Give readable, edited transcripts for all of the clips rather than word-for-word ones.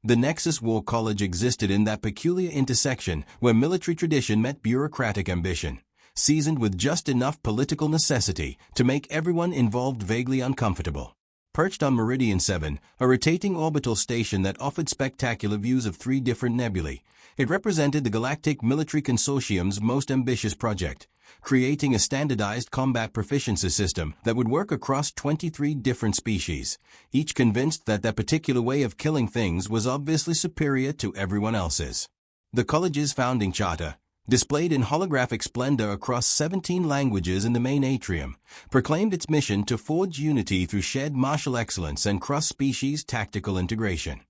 The Nexus War College existed in that peculiar intersection where military tradition met bureaucratic ambition, seasoned with just enough political necessity to make everyone involved vaguely uncomfortable. Perched on Meridian 7, a rotating orbital station that offered spectacular views of 3 different nebulae, it represented the Galactic Military Consortium's most ambitious project, creating a standardized combat proficiency system that would work across 23 different species, each convinced that their particular way of killing things was obviously superior to everyone else's. The college's founding charter, displayed in holographic splendor across 17 languages in the main atrium, proclaimed its mission to forge unity through shared martial excellence and cross-species tactical integration.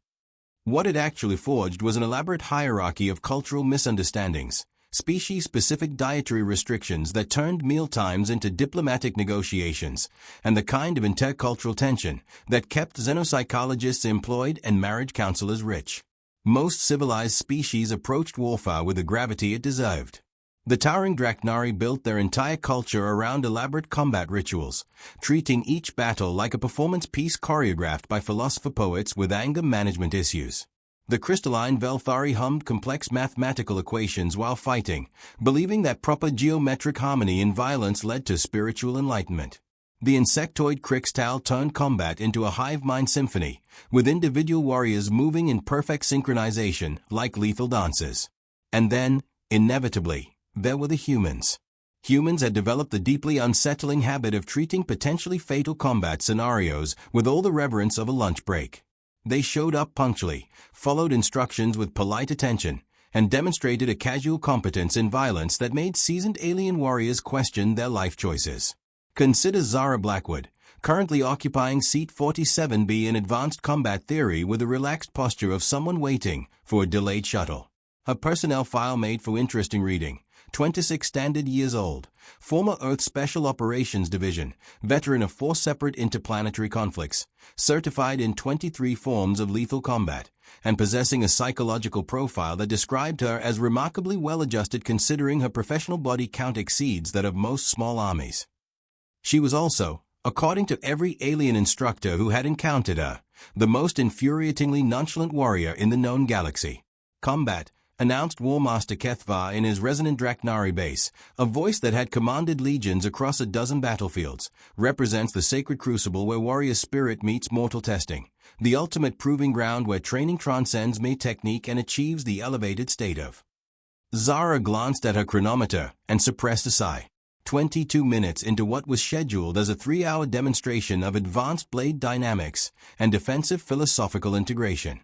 What it actually forged was an elaborate hierarchy of cultural misunderstandings, species-specific dietary restrictions that turned mealtimes into diplomatic negotiations, and the kind of intercultural tension that kept xenopsychologists employed and marriage counselors rich. Most civilized species approached warfare with the gravity it deserved. The towering Draknari built their entire culture around elaborate combat rituals, treating each battle like a performance piece choreographed by philosopher poets with anger management issues. The crystalline Velthari hummed complex mathematical equations while fighting, believing that proper geometric harmony in violence led to spiritual enlightenment. The insectoid Crixtal turned combat into a hive mind symphony, with individual warriors moving in perfect synchronization like lethal dances. And then, inevitably, there were the humans. Humans had developed the deeply unsettling habit of treating potentially fatal combat scenarios with all the reverence of a lunch break. They showed up punctually, followed instructions with polite attention, and demonstrated a casual competence in violence that made seasoned alien warriors question their life choices. Consider Zara Blackwood, currently occupying seat 47B in Advanced Combat Theory with a relaxed posture of someone waiting for a delayed shuttle. Her personnel file made for interesting reading. 26 standard years old, former Earth Special Operations Division, veteran of 4 separate interplanetary conflicts, certified in 23 forms of lethal combat, and possessing a psychological profile that described her as remarkably well-adjusted considering her professional body count exceeds that of most small armies. She was also, according to every alien instructor who had encountered her, the most infuriatingly nonchalant warrior in the known galaxy. Combat, announced War Master Keth'var in his resonant Draknari base, a voice that had commanded legions across a dozen battlefields, represents the sacred crucible where warrior spirit meets mortal testing, the ultimate proving ground where training transcends mere technique and achieves the elevated state of. Zara glanced at her chronometer and suppressed a sigh. 22 minutes into what was scheduled as a 3-hour demonstration of advanced blade dynamics and defensive philosophical integration.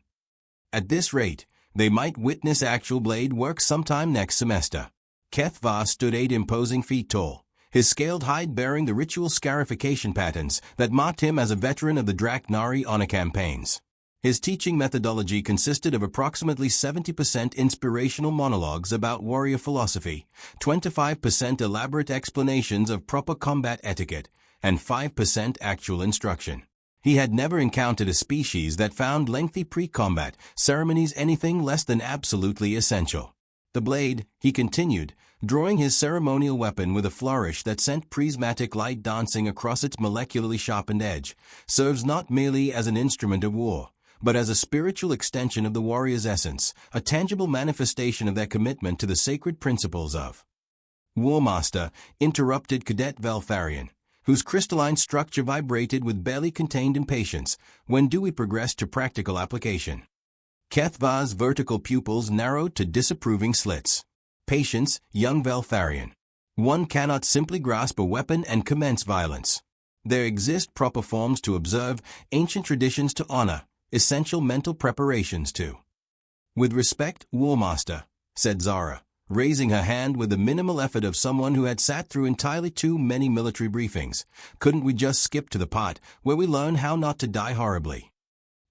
At this rate, they might witness actual blade work sometime next semester. Keth'var stood 8 imposing feet tall, his scaled hide bearing the ritual scarification patterns that marked him as a veteran of the Draknari honor campaigns. His teaching methodology consisted of approximately 70% inspirational monologues about warrior philosophy, 25% elaborate explanations of proper combat etiquette, and 5% actual instruction. He had never encountered a species that found lengthy pre-combat ceremonies anything less than absolutely essential. The blade, he continued, drawing his ceremonial weapon with a flourish that sent prismatic light dancing across its molecularly sharpened edge, serves not merely as an instrument of war, but as a spiritual extension of the warrior's essence, a tangible manifestation of their commitment to the sacred principles of. War Master, interrupted Cadet Veltharian, whose crystalline structure vibrated with barely contained impatience. When do we progress to practical application? Keth'var's vertical pupils narrowed to disapproving slits. Patience, young Veltharian. One cannot simply grasp a weapon and commence violence. There exist proper forms to observe, ancient traditions to honor, essential mental preparations to. With respect, War Master, said Zara, raising her hand with the minimal effort of someone who had sat through entirely too many military briefings. Couldn't we just skip to the part where we learn how not to die horribly?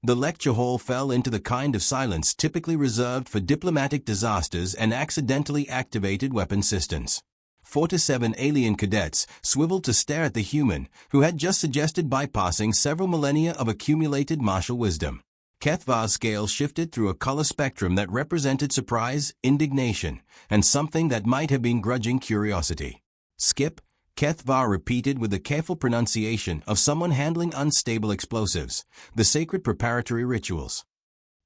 The lecture hall fell into the kind of silence typically reserved for diplomatic disasters and accidentally activated weapon systems. 4 to 7 alien cadets swiveled to stare at the human who had just suggested bypassing several millennia of accumulated martial wisdom. Keth'var's scale shifted through a color spectrum that represented surprise, indignation, and something that might have been grudging curiosity. Skip, Keth'var repeated with the careful pronunciation of someone handling unstable explosives, the sacred preparatory rituals.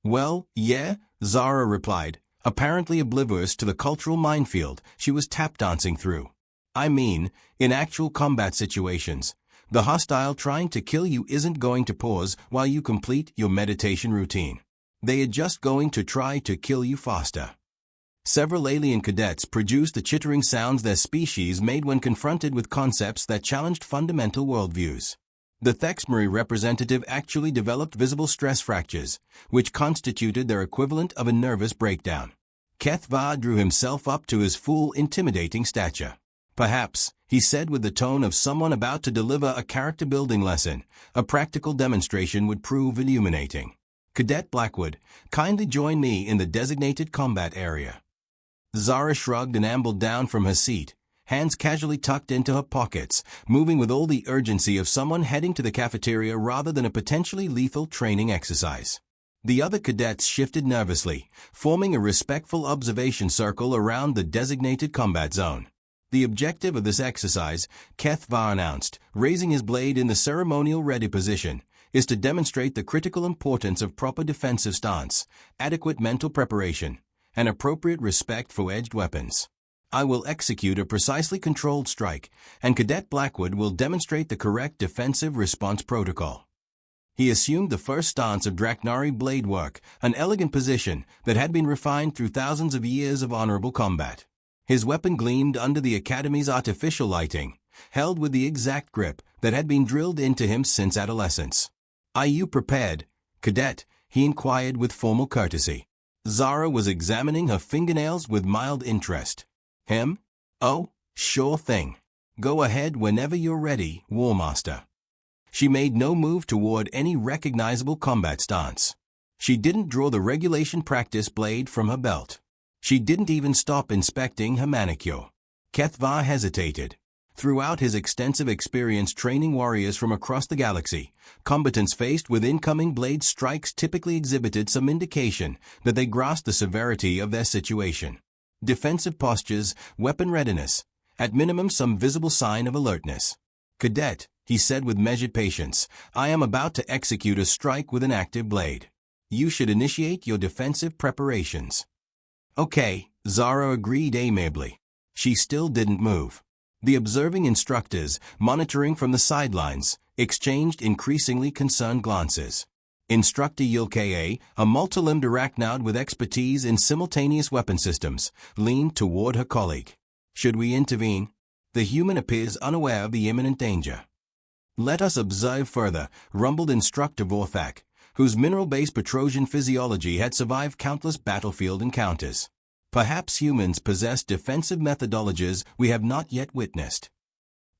Well, yeah, Zara replied, apparently oblivious to the cultural minefield she was tap-dancing through. I mean, in actual combat situations, the hostile trying to kill you isn't going to pause while you complete your meditation routine. They are just going to try to kill you faster. Several alien cadets produced the chittering sounds their species made when confronted with concepts that challenged fundamental worldviews. The Draknari representative actually developed visible stress fractures, which constituted their equivalent of a nervous breakdown. Keth'var drew himself up to his full, intimidating stature. Perhaps, he said with the tone of someone about to deliver a character-building lesson, a practical demonstration would prove illuminating. Cadet Blackwood, kindly join me in the designated combat area. Zara shrugged and ambled down from her seat, hands casually tucked into her pockets, moving with all the urgency of someone heading to the cafeteria rather than a potentially lethal training exercise. The other cadets shifted nervously, forming a respectful observation circle around the designated combat zone. The objective of this exercise, Keth'var announced, raising his blade in the ceremonial ready position, is to demonstrate the critical importance of proper defensive stance, adequate mental preparation, and appropriate respect for edged weapons. I will execute a precisely controlled strike, and Cadet Blackwood will demonstrate the correct defensive response protocol. He assumed the first stance of Draknari blade work, an elegant position that had been refined through thousands of years of honorable combat. His weapon gleamed under the Academy's artificial lighting, held with the exact grip that had been drilled into him since adolescence. Are you prepared, Cadet? He inquired with formal courtesy. Zara was examining her fingernails with mild interest. Him? Oh, sure thing. Go ahead whenever you're ready, War Master. She made no move toward any recognizable combat stance. She didn't draw the regulation practice blade from her belt. She didn't even stop inspecting her manicure. Keth'var hesitated. Throughout his extensive experience training warriors from across the galaxy, combatants faced with incoming blade strikes typically exhibited some indication that they grasped the severity of their situation. Defensive postures, weapon readiness, at minimum some visible sign of alertness. Cadet, he said with measured patience, I am about to execute a strike with an active blade. You should initiate your defensive preparations. Okay, Zara agreed amiably. She still didn't move. The observing instructors, monitoring from the sidelines, exchanged increasingly concerned glances. Instructor Yulka, a multi-limbed arachnid with expertise in simultaneous weapon systems, leaned toward her colleague. Should we intervene? The human appears unaware of the imminent danger. Let us observe further, rumbled Instructor Vorthak, whose mineral-based Petrosian physiology had survived countless battlefield encounters. Perhaps humans possess defensive methodologies we have not yet witnessed.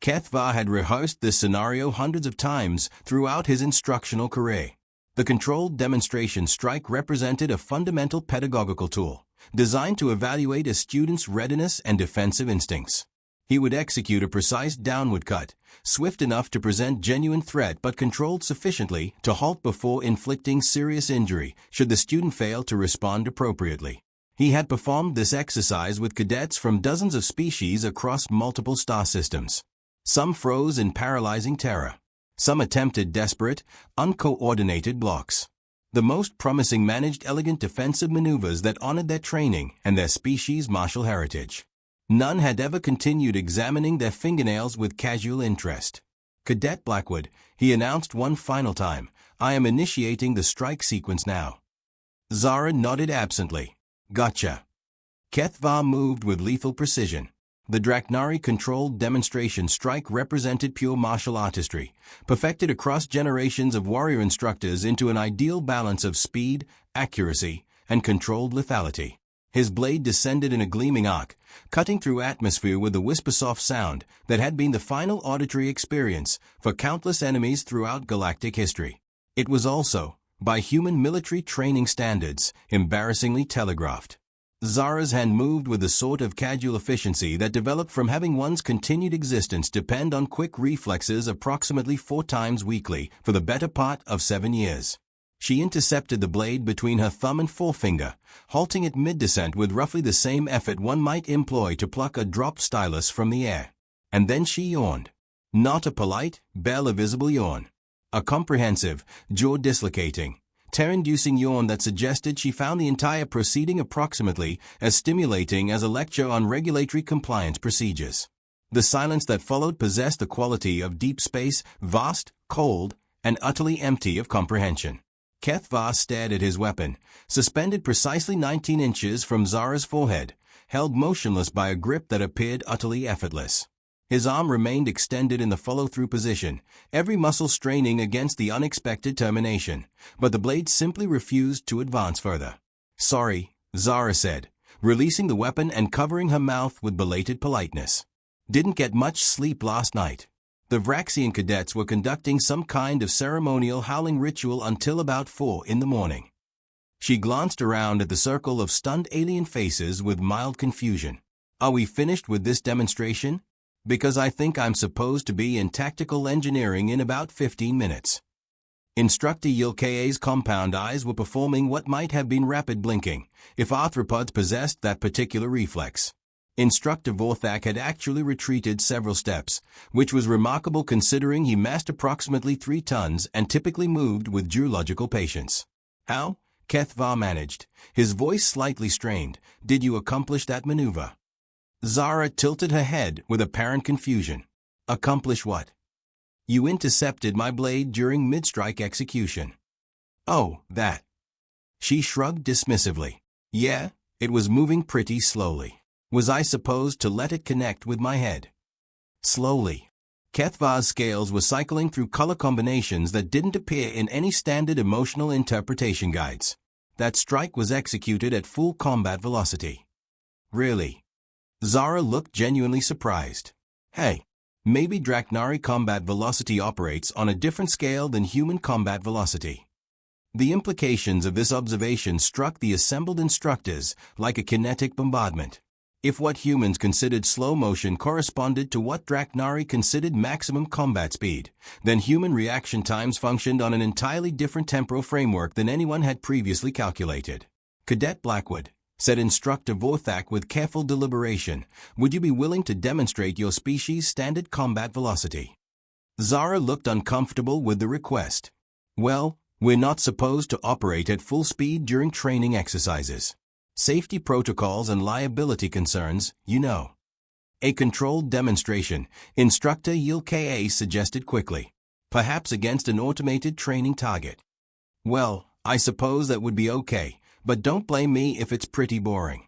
Keth'var had rehearsed this scenario hundreds of times throughout his instructional career. The controlled demonstration strike represented a fundamental pedagogical tool, designed to evaluate a student's readiness and defensive instincts. He would execute a precise downward cut, swift enough to present genuine threat but controlled sufficiently to halt before inflicting serious injury should the student fail to respond appropriately. He had performed this exercise with cadets from dozens of species across multiple star systems. Some froze in paralyzing terror. Some attempted desperate, uncoordinated blocks. The most promising managed elegant defensive maneuvers that honored their training and their species' martial heritage. None had ever continued examining their fingernails with casual interest. Cadet Blackwood, he announced one final time, I am initiating the strike sequence now. Zara nodded absently. Gotcha. Keth'var moved with lethal precision. The Draknari-controlled demonstration strike represented pure martial artistry, perfected across generations of warrior instructors into an ideal balance of speed, accuracy, and controlled lethality. His blade descended in a gleaming arc, cutting through atmosphere with a whisper-soft sound that had been the final auditory experience for countless enemies throughout galactic history. It was also, by human military training standards, embarrassingly telegraphed. Zara's hand moved with the sort of casual efficiency that developed from having one's continued existence depend on quick reflexes approximately 4 times weekly for the better part of 7 years. She intercepted the blade between her thumb and forefinger, halting it mid-descent with roughly the same effort one might employ to pluck a dropped stylus from the air. And then she yawned. Not a polite, barely visible yawn. A comprehensive, jaw-dislocating, terror-inducing yawn that suggested she found the entire proceeding approximately as stimulating as a lecture on regulatory compliance procedures. The silence that followed possessed the quality of deep space, vast, cold, and utterly empty of comprehension. Keth'var stared at his weapon, suspended precisely 19 inches from Zara's forehead, held motionless by a grip that appeared utterly effortless. His arm remained extended in the follow-through position, every muscle straining against the unexpected termination, but the blade simply refused to advance further. "Sorry," Zara said, releasing the weapon and covering her mouth with belated politeness. "Didn't get much sleep last night." The Vraxian cadets were conducting some kind of ceremonial howling ritual until about 4 in the morning. She glanced around at the circle of stunned alien faces with mild confusion. "Are we finished with this demonstration? Because I think I'm supposed to be in tactical engineering in about 15 minutes. Instructor Yilka's compound eyes were performing what might have been rapid blinking, if arthropods possessed that particular reflex. Instructor Vorthak had actually retreated several steps, which was remarkable considering he massed approximately 3 tons and typically moved with geological patience. "How?" Keth'var managed, his voice slightly strained. "Did you accomplish that maneuver?" Zara tilted her head with apparent confusion. "Accomplish what?" "You intercepted my blade during mid-strike execution." "Oh, that." She shrugged dismissively. "Yeah, it was moving pretty slowly. Was I supposed to let it connect with my head?" "Slowly." Keth'var's scales were cycling through color combinations that didn't appear in any standard emotional interpretation guides. "That strike was executed at full combat velocity." "Really?" Zara looked genuinely surprised. "Hey, maybe Draknari combat velocity operates on a different scale than human combat velocity." The implications of this observation struck the assembled instructors like a kinetic bombardment. If what humans considered slow motion corresponded to what Draknari considered maximum combat speed, then human reaction times functioned on an entirely different temporal framework than anyone had previously calculated. "Cadet Blackwood," said Instructor Vorthak with careful deliberation, "would you be willing to demonstrate your species' standard combat velocity?" Zara looked uncomfortable with the request. "Well, we're not supposed to operate at full speed during training exercises. Safety protocols and liability concerns, you know." "A controlled demonstration," Instructor Yilka suggested quickly. "Perhaps against an automated training target." "Well, I suppose that would be okay, but don't blame me if it's pretty boring."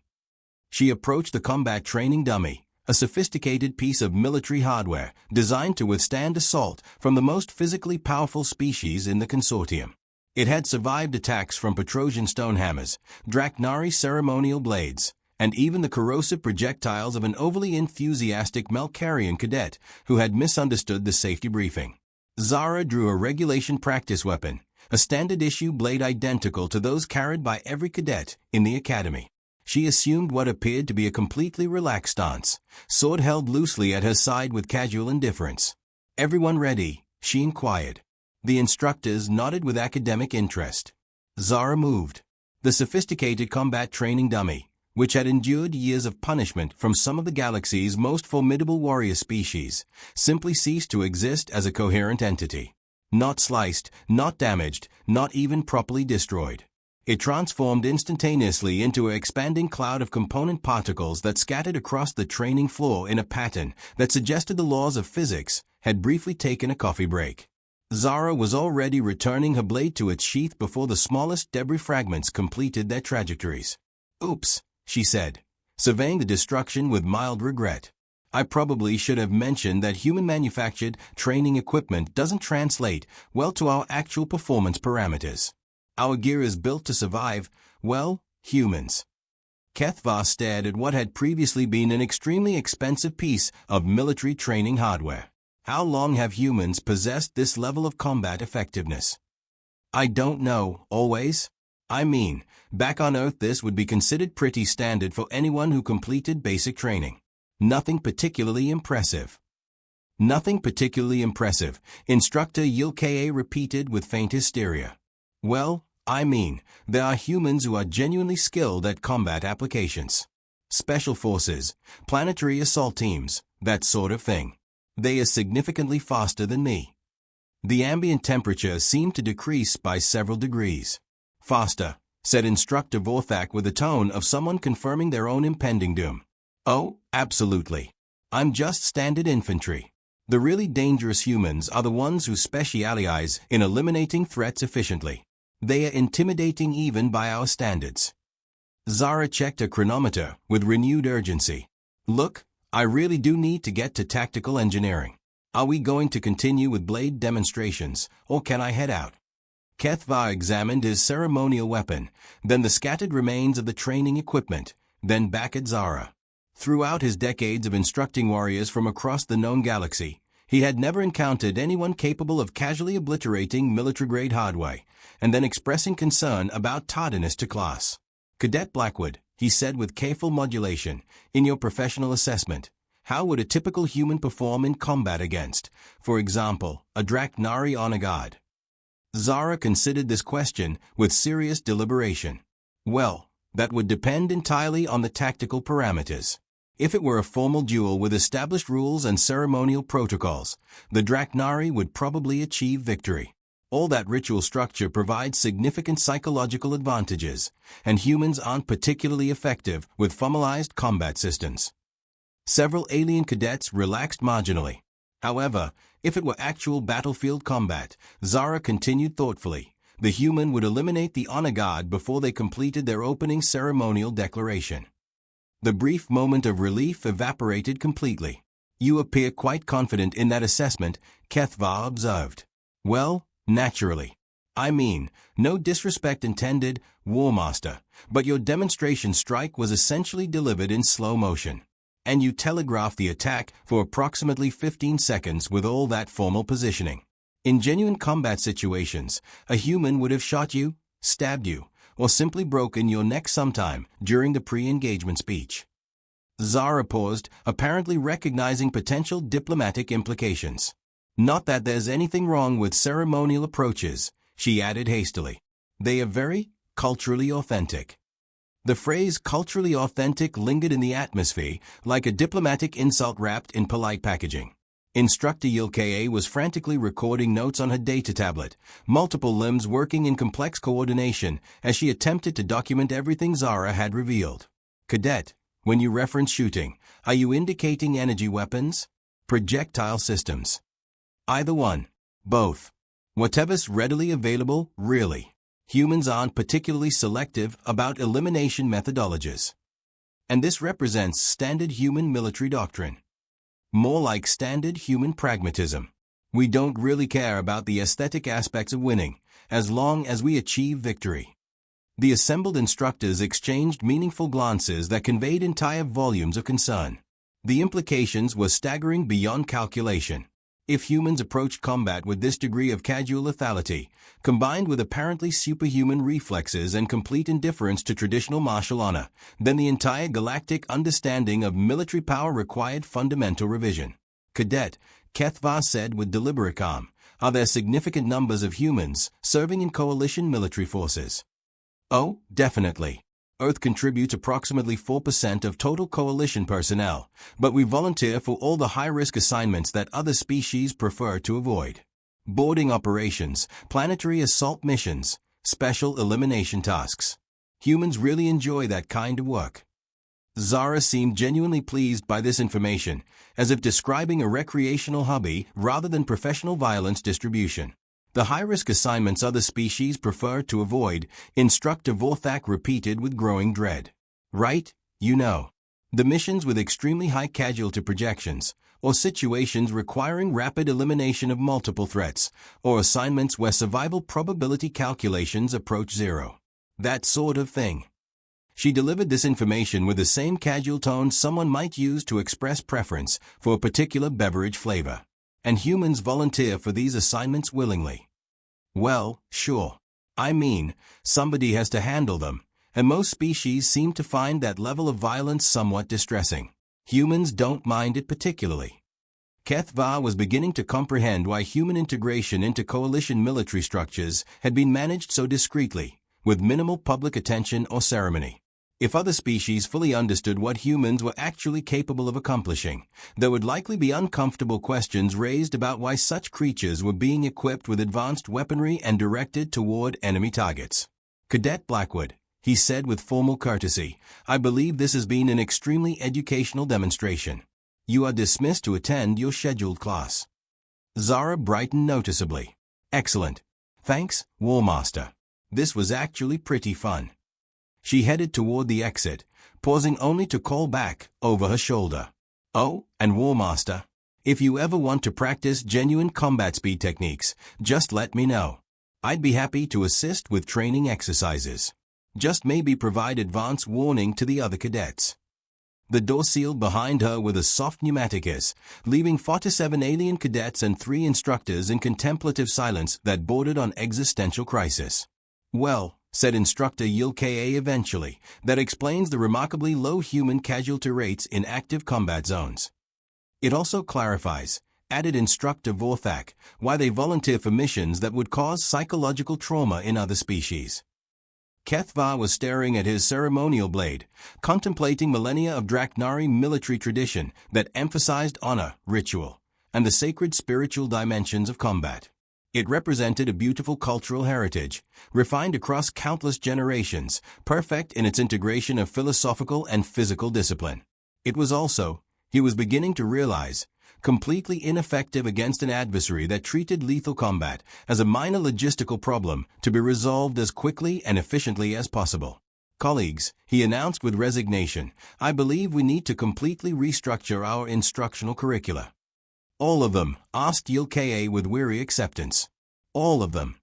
She approached the combat training dummy, a sophisticated piece of military hardware designed to withstand assault from the most physically powerful species in the consortium. It had survived attacks from Petrosian stonehammers, Draknari ceremonial blades, and even the corrosive projectiles of an overly enthusiastic Melkarian cadet who had misunderstood the safety briefing. Zara drew a regulation practice weapon, a standard-issue blade identical to those carried by every cadet in the academy. She assumed what appeared to be a completely relaxed stance, sword held loosely at her side with casual indifference. "Everyone ready?" she inquired. The instructors nodded with academic interest. Zara moved. The sophisticated combat training dummy, which had endured years of punishment from some of the galaxy's most formidable warrior species, simply ceased to exist as a coherent entity. Not sliced, not damaged, not even properly destroyed. It transformed instantaneously into an expanding cloud of component particles that scattered across the training floor in a pattern that suggested the laws of physics had briefly taken a coffee break. Zara was already returning her blade to its sheath before the smallest debris fragments completed their trajectories. "Oops," she said, surveying the destruction with mild regret. "I probably should have mentioned that human-manufactured training equipment doesn't translate well to our actual performance parameters. Our gear is built to survive, well, humans." Keth'var stared at what had previously been an extremely expensive piece of military training hardware. "How long have humans possessed this level of combat effectiveness?" "I don't know, always. I mean, back on Earth this would be considered pretty standard for anyone who completed basic training. Nothing particularly impressive." "Nothing particularly impressive," Instructor Yilka repeated with faint hysteria. "Well, I mean, there are humans who are genuinely skilled at combat applications. Special forces, planetary assault teams, that sort of thing. They are significantly faster than me." The ambient temperature seemed to decrease by several degrees. Faster, said Instructor Vorthak with the tone of someone confirming their own impending doom. Oh, absolutely. I'm just standard infantry. The really dangerous humans are the ones who specialize in eliminating threats efficiently. They are intimidating even by our standards. Zara checked her chronometer with renewed urgency. Look, I really do need to get to tactical engineering. Are we going to continue with blade demonstrations, or can I head out? Keth'var examined his ceremonial weapon, then the scattered remains of the training equipment, then back at Zara. Throughout his decades of instructing warriors from across the known galaxy, he had never encountered anyone capable of casually obliterating military-grade hardware, and then expressing concern about tardiness to class. Cadet Blackwood, he said with careful modulation, in your professional assessment, how would a typical human perform in combat against, for example, a Draknari honor guard? Zara considered this question with serious deliberation. Well, that would depend entirely on the tactical parameters. If it were a formal duel with established rules and ceremonial protocols, the Draknari would probably achieve victory. All that ritual structure provides significant psychological advantages, and humans aren't particularly effective with formalized combat systems. Several alien cadets relaxed marginally. However, if it were actual battlefield combat, Zara continued thoughtfully, the human would eliminate the honor guard before they completed their opening ceremonial declaration. The brief moment of relief evaporated completely. You appear quite confident in that assessment, Keth'var observed. Well, naturally. I mean, no disrespect intended, War Master, but your demonstration strike was essentially delivered in slow motion. And you telegraphed the attack for approximately 15 seconds with all that formal positioning. In genuine combat situations, a human would have shot you, stabbed you, or simply broken your neck sometime during the pre-engagement speech. Zara paused, apparently recognizing potential diplomatic implications. Not that there's anything wrong with ceremonial approaches, she added hastily. They are very culturally authentic. The phrase culturally authentic lingered in the atmosphere like a diplomatic insult wrapped in polite packaging. Instructor Yilka was frantically recording notes on her data tablet, multiple limbs working in complex coordination as she attempted to document everything Zara had revealed. Cadet, when you reference shooting, are you indicating energy weapons? Projectile systems? Either one. Both. Whatever's readily available, really. Humans aren't particularly selective about elimination methodologies. And this represents standard human military doctrine. More like standard human pragmatism. We don't really care about the aesthetic aspects of winning, as long as we achieve victory. The assembled instructors exchanged meaningful glances that conveyed entire volumes of concern. The implications were staggering beyond calculation. If humans approached combat with this degree of casual lethality, combined with apparently superhuman reflexes and complete indifference to traditional martial honor, then the entire galactic understanding of military power required fundamental revision. Cadet, Keth'var said with deliberate calm, are there significant numbers of humans serving in coalition military forces? Oh, definitely. Earth contributes approximately 4% of total coalition personnel, but we volunteer for all the high-risk assignments that other species prefer to avoid. Boarding operations, planetary assault missions, special elimination tasks. Humans really enjoy that kind of work. Zara seemed genuinely pleased by this information, as if describing a recreational hobby rather than professional violence distribution. The high-risk assignments other species prefer to avoid, Instructor Vorthak repeated with growing dread. Right, you know. The missions with extremely high casualty projections, or situations requiring rapid elimination of multiple threats, or assignments where survival probability calculations approach zero. That sort of thing. She delivered this information with the same casual tone someone might use to express preference for a particular beverage flavor. And humans volunteer for these assignments willingly. Well, sure. I mean, somebody has to handle them, and most species seem to find that level of violence somewhat distressing. Humans don't mind it particularly. Keth'var was beginning to comprehend why human integration into coalition military structures had been managed so discreetly, with minimal public attention or ceremony. If other species fully understood what humans were actually capable of accomplishing, there would likely be uncomfortable questions raised about why such creatures were being equipped with advanced weaponry and directed toward enemy targets. Cadet Blackwood, he said with formal courtesy, I believe this has been an extremely educational demonstration. You are dismissed to attend your scheduled class. Zara brightened noticeably. Excellent. Thanks, War Master. This was actually pretty fun. She headed toward the exit, pausing only to call back, over her shoulder. Oh, and War Master, if you ever want to practice genuine combat speed techniques, just let me know. I'd be happy to assist with training exercises. Just maybe provide advance warning to the other cadets. The door sealed behind her with a soft pneumatic hiss, leaving 47 alien cadets and 3 instructors in contemplative silence that bordered on existential crisis. Well, said Instructor Yawned eventually, that explains the remarkably low human casualty rates in active combat zones. It also clarifies, added Instructor Vorthak, why they volunteer for missions that would cause psychological trauma in other species. Keth'var was staring at his ceremonial blade, contemplating millennia of Draknari military tradition that emphasized honor, ritual, and the sacred spiritual dimensions of combat. It represented a beautiful cultural heritage, refined across countless generations, perfect in its integration of philosophical and physical discipline. It was also, he was beginning to realize, completely ineffective against an adversary that treated lethal combat as a minor logistical problem to be resolved as quickly and efficiently as possible. Colleagues, he announced with resignation, I believe we need to completely restructure our instructional curricula. All of them, asked Yawned with weary acceptance. All of them.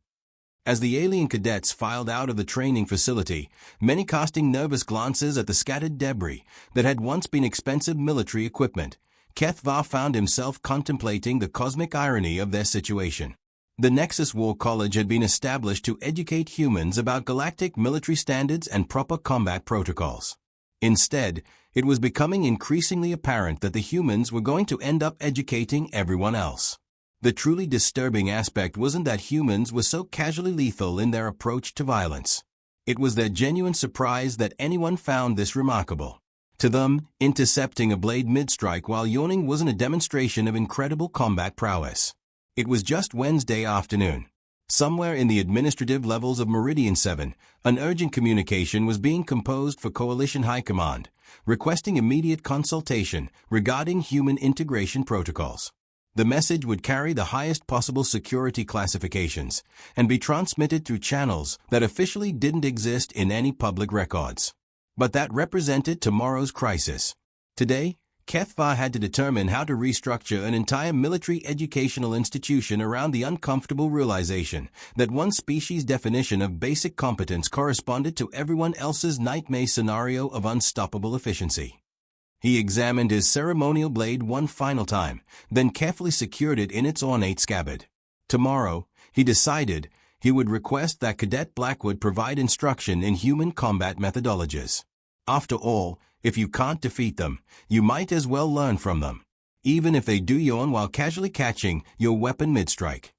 As the alien cadets filed out of the training facility, many casting nervous glances at the scattered debris that had once been expensive military equipment, Keth'var found himself contemplating the cosmic irony of their situation. The Nexus War College had been established to educate humans about galactic military standards and proper combat protocols. Instead, it was becoming increasingly apparent that the humans were going to end up educating everyone else. The truly disturbing aspect wasn't that humans were so casually lethal in their approach to violence. It was their genuine surprise that anyone found this remarkable. To them, intercepting a blade mid-strike while yawning wasn't a demonstration of incredible combat prowess. It was just Wednesday afternoon. Somewhere in the administrative levels of Meridian 7, an urgent communication was being composed for Coalition High Command, requesting immediate consultation regarding human integration protocols. The message would carry the highest possible security classifications and be transmitted through channels that officially didn't exist in any public records. But that represented tomorrow's crisis. Today, Keth'var had to determine how to restructure an entire military educational institution around the uncomfortable realization that one species' definition of basic competence corresponded to everyone else's nightmare scenario of unstoppable efficiency. He examined his ceremonial blade one final time, then carefully secured it in its ornate scabbard. Tomorrow, he decided, he would request that Cadet Blackwood provide instruction in human combat methodologies. After all, if you can't defeat them, you might as well learn from them, even if they do yawn while casually catching your weapon mid-strike.